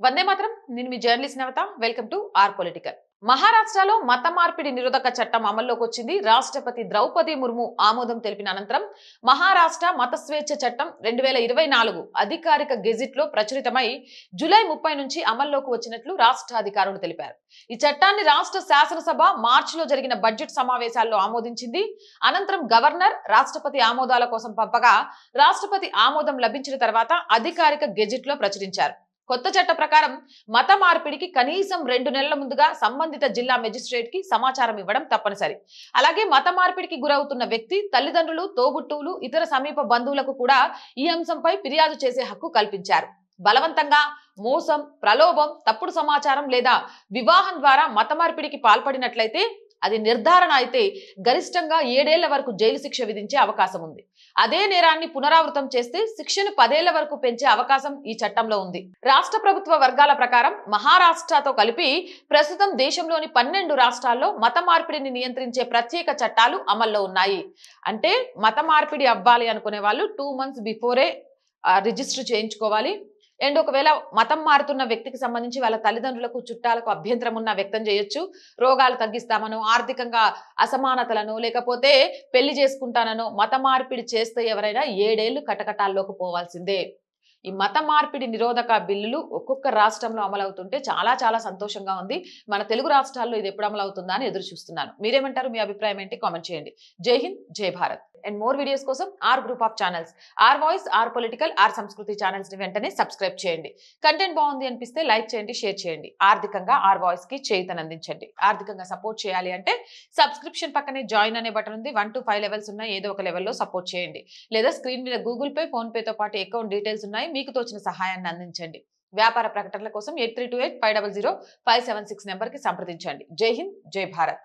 వందే మాత్రం. నేను మీ journalist Navatha. Welcome to our political. మహారాష్ట్రలో మత మార్పిడి నిరోధక చట్టం అమల్లోకి వచ్చింది. రాష్ట్రపతి ద్రౌపది ముర్ము ఆమోదం తెలిపిన అనంతరం మహారాష్ట్ర మత స్వేచ్ఛ చట్టం 2024 అధికారిక గెజిట్ లో ప్రచురితమై జూలై 30 నుంచి అమల్లోకి వచ్చినట్లు రాష్ట్ర అధికారులు తెలిపారు. ఈ చట్టాన్ని రాష్ట్ర శాసనసభ మార్చిలో జరిగిన బడ్జెట్ సమావేశాల్లో ఆమోదించింది. అనంతరం గవర్నర్ రాష్ట్రపతి ఆమోదాల కోసం పంపగా రాష్ట్రపతి ఆమోదం లభించిన తర్వాత అధికారిక గెజిట్ లో ప్రచురించారు. కొత్త చట్ట ప్రకారం మత మార్పిడికి కనీసం 2 నెలల ముందుగా సంబంధిత జిల్లా మెజిస్ట్రేట్ కి సమాచారం ఇవ్వడం తప్పనిసరి. అలాగే మత మార్పిడికి గురవుతున్న వ్యక్తి తల్లిదండ్రులు, తోబుట్టువులు, ఇతర సమీప బంధువులకు కూడా ఈ అంశంపై ఫిర్యాదు చేసే హక్కు కల్పించారు. బలవంతంగా, మోసం, ప్రలోభం, తప్పుడు సమాచారం లేదా వివాహం ద్వారా మత మార్పిడికి పాల్పడినట్లయితే అది నిర్ధారణ అయితే గరిష్టంగా 7 ఏళ్ల వరకు జైలు శిక్ష విధించే అవకాశం ఉంది. అదే నేరాన్ని పునరావృతం చేస్తే శిక్షను 10 ఏళ్ల వరకు పెంచే అవకాశం ఈ చట్టంలో ఉంది. రాష్ట్ర ప్రభుత్వ వర్గాల ప్రకారం మహారాష్ట్రతో కలిపి ప్రస్తుతం దేశంలోని 12 రాష్ట్రాల్లో మత మార్పిడిని నియంత్రించే ప్రత్యేక చట్టాలు అమల్లో ఉన్నాయి. అంటే మత మార్పిడి అవ్వాలి అనుకునే వాళ్ళు 2 months బిఫోరే రిజిస్టర్ చేయించుకోవాలి. అండ్ ఒకవేళ మతం మారుతున్న వ్యక్తికి సంబంధించి వాళ్ళ తల్లిదండ్రులకు, చుట్టాలకు అభ్యంతరం ఉన్న వ్యక్తం చేయొచ్చు. రోగాలు తగ్గిస్తామనో, ఆర్థికంగా అసమానతలను, లేకపోతే పెళ్లి చేసుకుంటానో మత మార్పిడి చేస్తే ఎవరైనా 7 ఏళ్లు కటకటాల్లోకి పోవాల్సిందే. ఈ మత మార్పిడి నిరోధక బిల్లులు ఒక్కొక్క రాష్ట్రంలో అమలవుతుంటే చాలా సంతోషంగా ఉంది. మన తెలుగు రాష్ట్రాల్లో ఇది ఎప్పుడు అమలవుతుందా అని ఎదురు చూస్తున్నాను. మీరేమంటారు? మీ అభిప్రాయం ఏంటి? కామెంట్ చేయండి. జై హింద్, జై భారత్. అండ్ మోర్ వీడియోస్ కోసం our group of channels, our voice, our political, our Sanskriti channels ని వెంటనే సబ్స్క్రైబ్ చేయండి. కంటెంట్ బాగుంది అనిపిస్తే లైక్ చేయండి, షేర్ చేయండి. ఆర్థికంగా ఆర్ వాయిస్ కి చేయూతనందించండి. ఆర్థికంగా సపోర్ట్ చేయాలి అంటే సబ్స్క్రిప్షన్ పక్కనే జాయిన్ అనే బటన్ ఉంది. 1 to 5 లెవెల్స్ ఉన్నాయి. ఏదో ఒక లెవెల్లో సపోర్ట్ చేయండి. లేదా స్క్రీన్ మీద గూగుల్ పే, ఫోన్ పే తో పాటు అకౌంట్ డీటెయిల్స్ ఉన్నాయి. మీకు తోచిన సహాయాన్ని అందించండి. వ్యాపార ప్రకటనల కోసం 8328500576 నెంబర్ కి సంప్రదించండి. జై హింద్, జై భారత్.